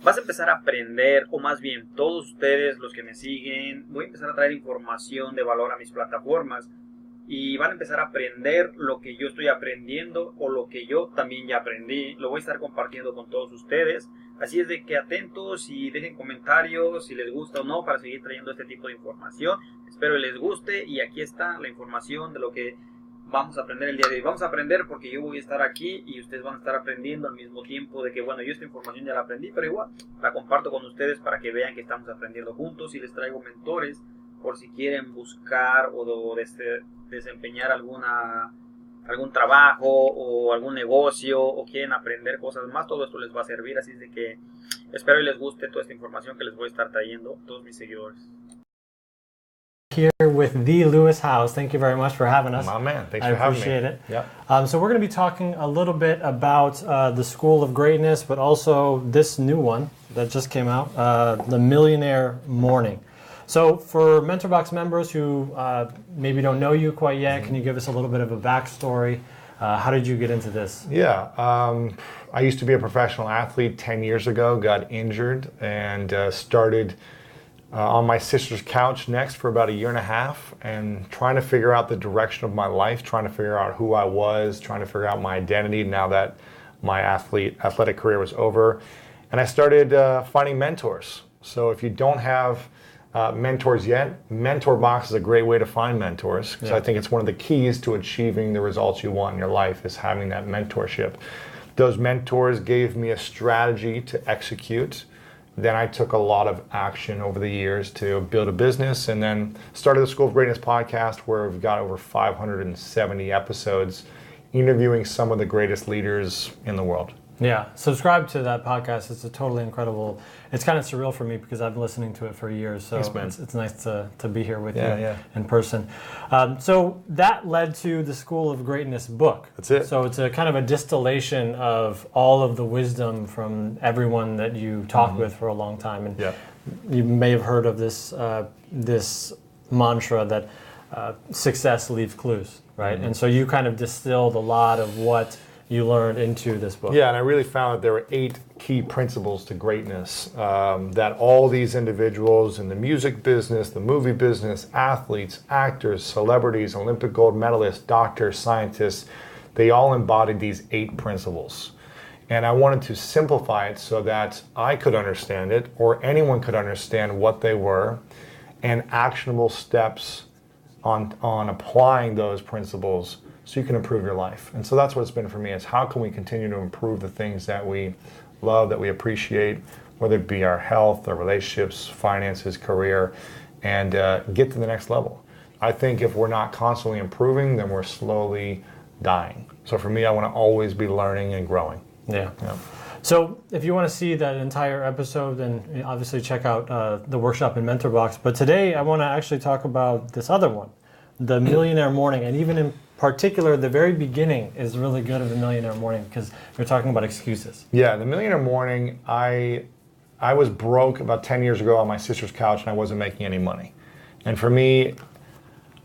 vas a empezar a aprender, o más bien todos ustedes los que me siguen, voy a empezar a traer información de valor a mis plataformas y van a empezar a aprender lo que yo estoy aprendiendo o lo que yo también ya aprendí. Lo voy a estar compartiendo con todos ustedes. Así es de que atentos y dejen comentarios si les gusta o no para seguir trayendo este tipo de información. Espero que les guste y aquí está la información de lo que vamos a aprender el día de hoy. Vamos a aprender porque yo voy a estar aquí y ustedes van a estar aprendiendo al mismo tiempo de que, bueno, yo esta información ya la aprendí, pero igual la comparto con ustedes para que vean que estamos aprendiendo juntos y les traigo mentores por si quieren buscar o desempeñar algún trabajo o algún negocio o quieren aprender cosas más. Todo esto les va a servir, así es de que espero y les guste toda esta información que les voy a estar trayendo a todos mis seguidores. Here with the Lewis House. Thank you very much for having us. My man, thanks for having me. I appreciate it. Yeah. So we're going to be talking a little bit about the School of Greatness, but also this new one that just came out, the Millionaire Morning. So for MentorBox members who maybe don't know you quite yet, can you give us a little bit of a backstory? How did you get into this? Yeah, I used to be a professional athlete 10 years ago, got injured, and started on my sister's couch next for about a year and a half, and trying to figure out the direction of my life, trying to figure out who I was, trying to figure out my identity now that my athletic career was over. And I started finding mentors. So if you don't have mentors yet, MentorBox is a great way to find mentors, because I think it's one of the keys to achieving the results you want in your life is having that mentorship. Those mentors gave me a strategy to execute. Then I took a lot of action over the years to build a business, and then started the School of Greatness podcast, where we've got over 570 episodes interviewing some of the greatest leaders in the world. Yeah, subscribe to that podcast. It's a totally incredible. It's kind of surreal for me because I've been listening to it for years. So Thanks, it's nice to be here with you yeah. in person. So that led to the School of Greatness book. That's it. So it's a kind of a distillation of all of the wisdom from everyone that you talked with for a long time. And you may have heard of this this mantra that success leaves clues, right? And so you kind of distilled a lot of what you learned into this book. Yeah, and I really found that there were 8 key principles to greatness that all these individuals in the music business, the movie business, athletes, actors, celebrities, Olympic gold medalists, doctors, scientists, they all embodied these 8 principles. And I wanted to simplify it so that I could understand it, or anyone could understand what they were, and actionable steps on applying those principles so you can improve your life. And so that's what it's been for me, is how can we continue to improve the things that we love, that we appreciate, whether it be our health, our relationships, finances, career, and get to the next level. I think if we're not constantly improving, then we're slowly dying. So for me, I want to always be learning and growing. Yeah. So if you want to see that entire episode, then obviously check out the workshop in MentorBox. But today I want to actually talk about this other one, the Millionaire Morning, and even in particular, the very beginning is really good of the Millionaire Morning because you're talking about excuses. Yeah, the Millionaire Morning, I was broke about 10 years ago on my sister's couch, and I wasn't making any money. And for me,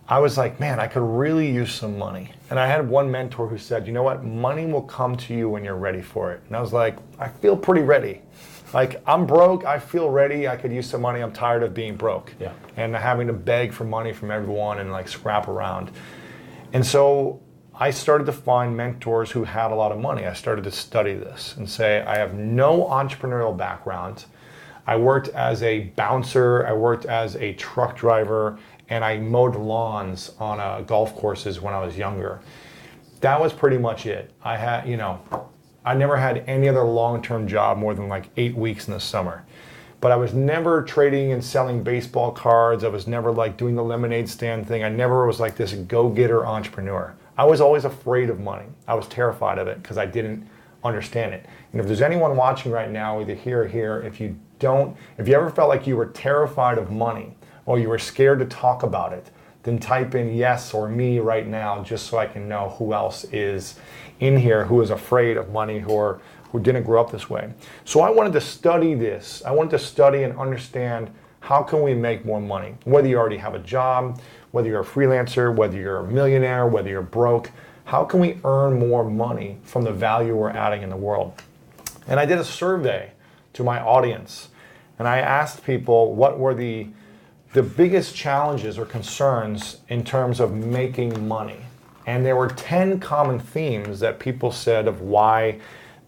I was like, man, I could really use some money. And I had one mentor who said, you know what, money will come to you when you're ready for it. And I was like, I feel pretty ready. Like, I'm broke, I feel ready, I could use some money, I'm tired of being broke. Yeah. And having to beg for money from everyone and like scrap around. And so I started to find mentors who had a lot of money. I started to study this and say, I have no entrepreneurial background. I worked as a bouncer, I worked as a truck driver, and I mowed lawns on golf courses when I was younger. That was pretty much it. I never had any other long-term job more than like 8 weeks in the summer. But I was never trading and selling baseball cards. I was never like doing the lemonade stand thing. I never was like this go-getter entrepreneur. I was always afraid of money. I was terrified of it because I didn't understand it. And if there's anyone watching right now, either here or here, if you ever felt like you were terrified of money or you were scared to talk about it, then type in yes or me right now just so I can know who else is in here who is afraid of money, who didn't grow up this way. So I wanted to study this. I wanted to study and understand how can we make more money? Whether you already have a job, whether you're a freelancer, whether you're a millionaire, whether you're broke, how can we earn more money from the value we're adding in the world? And I did a survey to my audience, and I asked people what were the biggest challenges or concerns in terms of making money. And there were 10 common themes that people said of why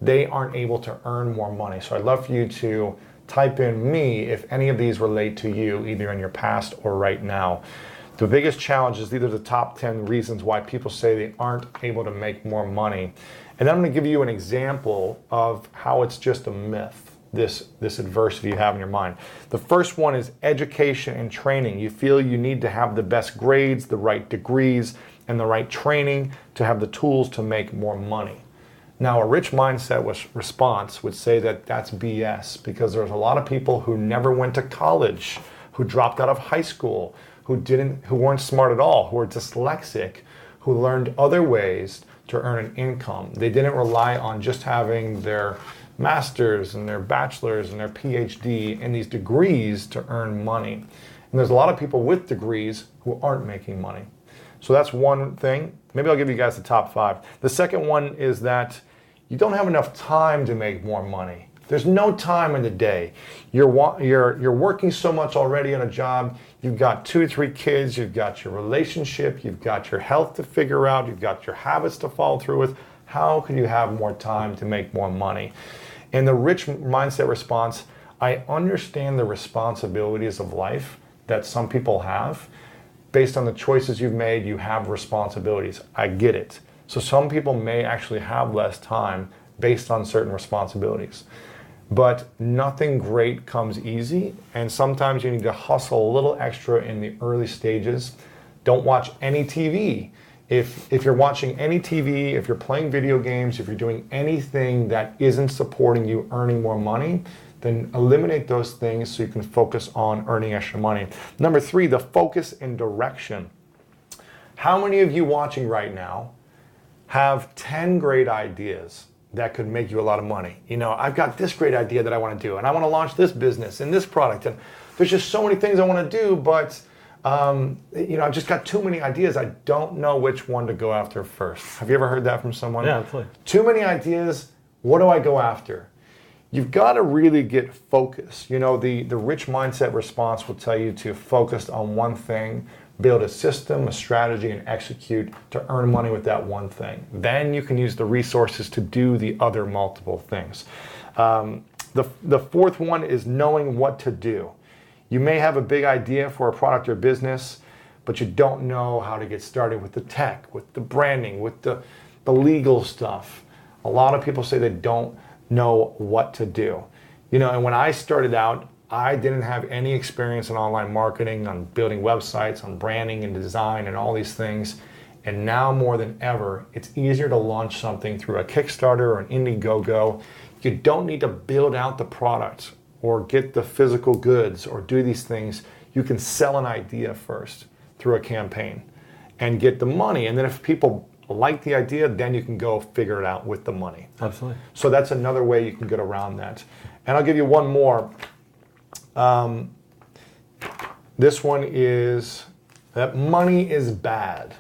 they aren't able to earn more money. So I'd love for you to type in me if any of these relate to you, either in your past or right now. The biggest challenges, these are the top 10 reasons why people say they aren't able to make more money. And I'm going to give you an example of how it's just a myth, this adversity you have in your mind. The first one is education and training. You feel you need to have the best grades, the right degrees, and the right training to have the tools to make more money. Now, a rich mindset response would say that that's BS, because there's a lot of people who never went to college, who dropped out of high school, who weren't smart at all, who were dyslexic, who learned other ways to earn an income. They didn't rely on just having their master's and their bachelor's and their PhD and these degrees to earn money. And there's a lot of people with degrees who aren't making money. So that's one thing. Maybe I'll give you guys the top 5. The second one is that you don't have enough time to make more money. There's no time in the day. You're working so much already on a job. You've got 2 or 3 kids. You've got your relationship. You've got your health to figure out. You've got your habits to follow through with. How can you have more time to make more money? In the rich mindset response, I understand the responsibilities of life that some people have. Based on the choices you've made, you have responsibilities. I get it. So some people may actually have less time based on certain responsibilities. But nothing great comes easy, and sometimes you need to hustle a little extra in the early stages. Don't watch any TV. If you're watching any TV, if you're playing video games, if you're doing anything that isn't supporting you earning more money, then eliminate those things so you can focus on earning extra money. Number 3, the focus and direction. How many of you watching right now have 10 great ideas that could make you a lot of money? You know, I've got this great idea that I want to do, and I want to launch this business and this product, and there's just so many things I want to do, but I've just got too many ideas. I don't know which one to go after first. Have you ever heard that from someone? Yeah, absolutely. Too many ideas. What do I go after? You've got to really get focused. You know, the rich mindset response will tell you to focus on one thing, build a system, a strategy, and execute to earn money with that one thing. Then you can use the resources to do the other multiple things. The fourth one is knowing what to do. You may have a big idea for a product or business, but you don't know how to get started with the tech, with the branding, with the legal stuff. A lot of people say they don't know what to do. You know, and when I started out, I didn't have any experience in online marketing, on building websites, on branding and design and all these things. And now more than ever, it's easier to launch something through a Kickstarter or an Indiegogo. You don't need to build out the product or get the physical goods or do these things. You can sell an idea first through a campaign and get the money. And then if people like the idea, then you can go figure it out with the money. Absolutely. So that's another way you can get around that. And I'll give you one more. This one is that money is bad.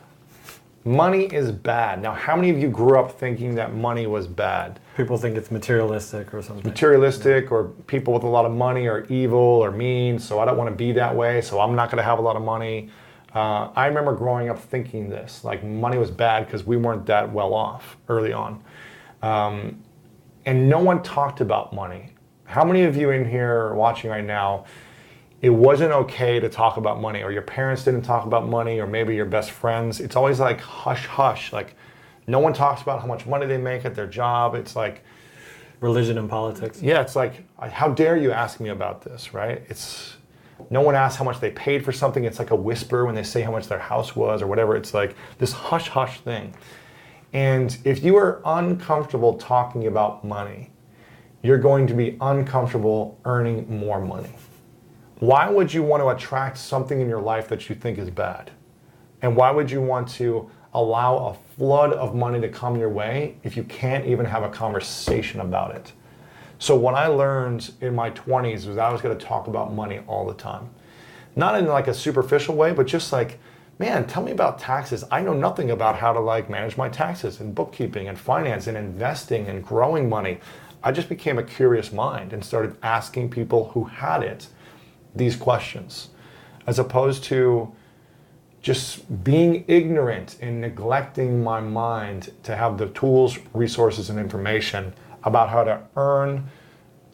Money is bad. Now, how many of you grew up thinking that money was bad? People think it's materialistic or something. Materialistic, or people with a lot of money are evil or mean, so I don't want to be that way, so I'm not going to have a lot of money. I remember growing up thinking this, like money was bad because we weren't that well off early on. And no one talked about money. How many of you in here watching right now, it wasn't okay to talk about money, or your parents didn't talk about money, or maybe your best friends? It's always like hush hush, like no one talks about how much money they make at their job. It's like religion and politics. Yeah, it's like, how dare you ask me about this, right? No one asks how much they paid for something. It's like a whisper when they say how much their house was or whatever. It's like this hush hush thing. And if you are uncomfortable talking about money, you're going to be uncomfortable earning more money. Why would you want to attract something in your life that you think is bad? And why would you want to allow a flood of money to come your way if you can't even have a conversation about it? So what I learned in my 20s was I was going to talk about money all the time. Not in like a superficial way, but just like, man, tell me about taxes. I know nothing about how to like manage my taxes and bookkeeping and finance and investing and growing money. I just became a curious mind and started asking people who had it these questions, as opposed to just being ignorant and neglecting my mind to have the tools, resources, and information about how to earn,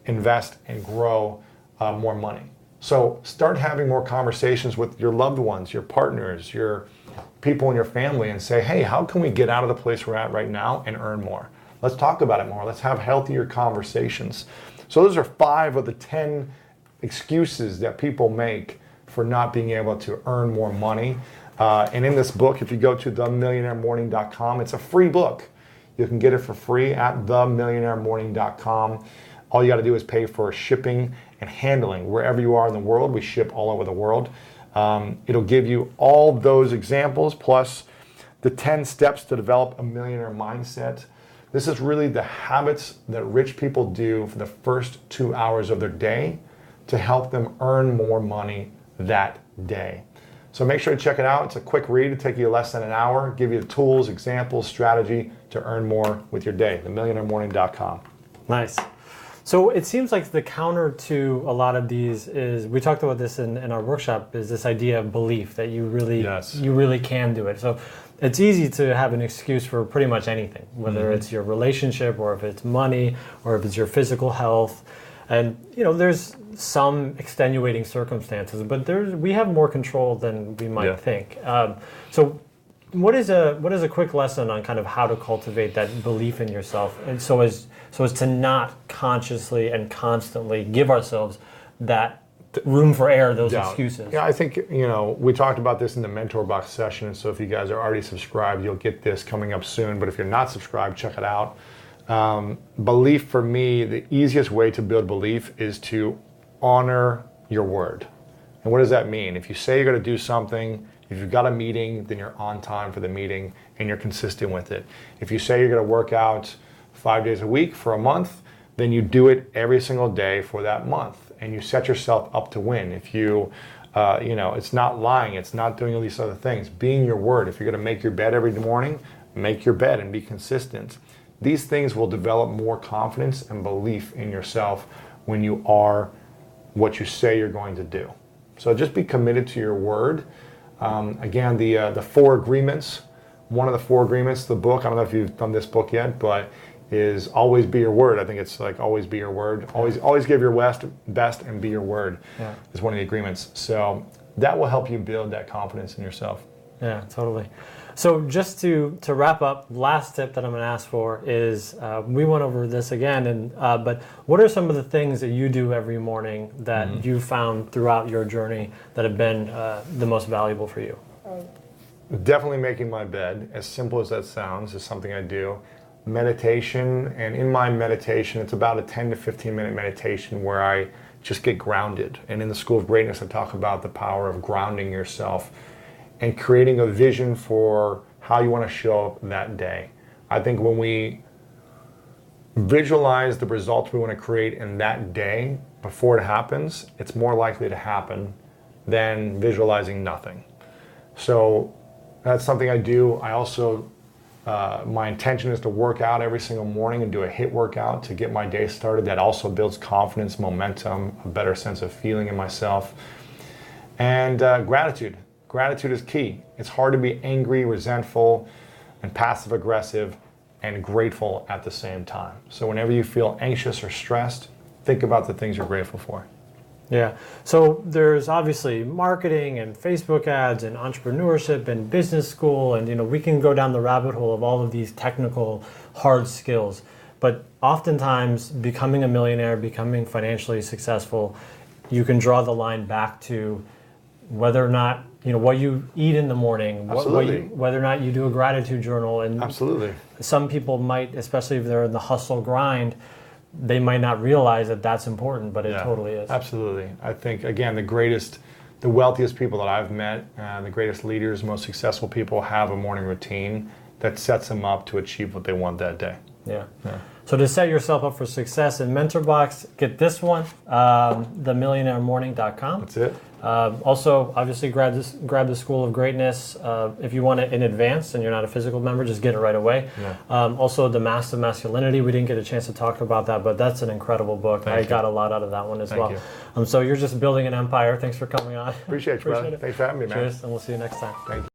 invest, and grow more money. So start having more conversations with your loved ones, your partners, your people in your family, and say, hey, how can we get out of the place we're at right now and earn more? Let's talk about it more. Let's have healthier conversations. So those are 5 of the 10 excuses that people make for not being able to earn more money. And in this book, if you go to themillionairemorning.com, it's a free book. You can get it for free at themillionairemorning.com. All you got to do is pay for shipping and handling. Wherever you are in the world, we ship all over the world. It'll give you all those examples, plus the 10 steps to develop a millionaire mindset. This is really the habits that rich people do for the first 2 hours of their day to help them earn more money that day. So make sure to check it out. It's a quick read. It'll take you less than an hour, give you the tools, examples, strategy to earn more with your day. themillionairemorning.com. Nice. So it seems like the counter to a lot of these is, we talked about this in our workshop, is this idea of belief that you really can do it. So it's easy to have an excuse for pretty much anything, whether it's your relationship or if it's money or if it's your physical health. And there's some extenuating circumstances, but we have more control than we might think. So what is a quick lesson on kind of how to cultivate that belief in yourself, and so as to not consciously and constantly give ourselves that room for error, those excuses? Yeah, I think, we talked about this in the Mentor Box session, and so if you guys are already subscribed, you'll get this coming up soon, but if you're not subscribed, check it out. Belief, for me, the easiest way to build belief is to honor your word. And what does that mean? If you say you're going to do something, if you've got a meeting, then you're on time for the meeting and you're consistent with it. If you say you're going to work out 5 days a week for a month, then you do it every single day for that month and you set yourself up to win. If you, it's not lying, it's not doing all these other things. Being your word. If you're going to make your bed every morning, make your bed and be consistent. These things will develop more confidence and belief in yourself when you are what you say you're going to do. So just be committed to your word. Again, the 4 agreements, one of the 4 agreements, the book, I don't know if you've done this book yet, but is always be your word. I think it's like always be your word. Always give your best and be your word is one of the agreements. So that will help you build that confidence in yourself. Yeah, totally. So just to wrap up, last tip that I'm going to ask for is, we went over this again, but what are some of the things that you do every morning that you found throughout your journey that have been the most valuable for you? Definitely making my bed, as simple as that sounds, is something I do. Meditation, and in my meditation, it's about a 10 to 15 minute meditation where I just get grounded. And in the School of Greatness, I talk about the power of grounding yourself and creating a vision for how you want to show up that day. I think when we visualize the results we want to create in that day before it happens, it's more likely to happen than visualizing nothing. So that's something I do. I also, my intention is to work out every single morning and do a HIIT workout to get my day started. That also builds confidence, momentum, a better sense of feeling in myself. And gratitude. Gratitude is key. It's hard to be angry, resentful, and passive aggressive and grateful at the same time. So whenever you feel anxious or stressed, think about the things you're grateful for. Yeah. So there's obviously marketing and Facebook ads and entrepreneurship and business school, and we can go down the rabbit hole of all of these technical hard skills. But oftentimes becoming a millionaire, becoming financially successful, you can draw the line back to whether or not what you eat in the morning, whether or not you do a gratitude journal. And absolutely, some people might, especially if they're in the hustle grind, they might not realize that that's important, but it totally is. Absolutely. I think, again, the wealthiest people that I've met, the greatest leaders, most successful people have a morning routine that sets them up to achieve what they want that day. Yeah. So to set yourself up for success in MentorBox, get this one, themillionairemorning.com. That's it. Also, obviously, grab the School of Greatness. If you want it in advance and you're not a physical member, just get it right away. Also, The Mass of Masculinity. We didn't get a chance to talk about that, but that's an incredible book. I got a lot out of that one as well. So you're just building an empire. Thanks for coming on. Appreciate you, brother. Thanks for having me, man. Cheers, and we'll see you next time. Thank you.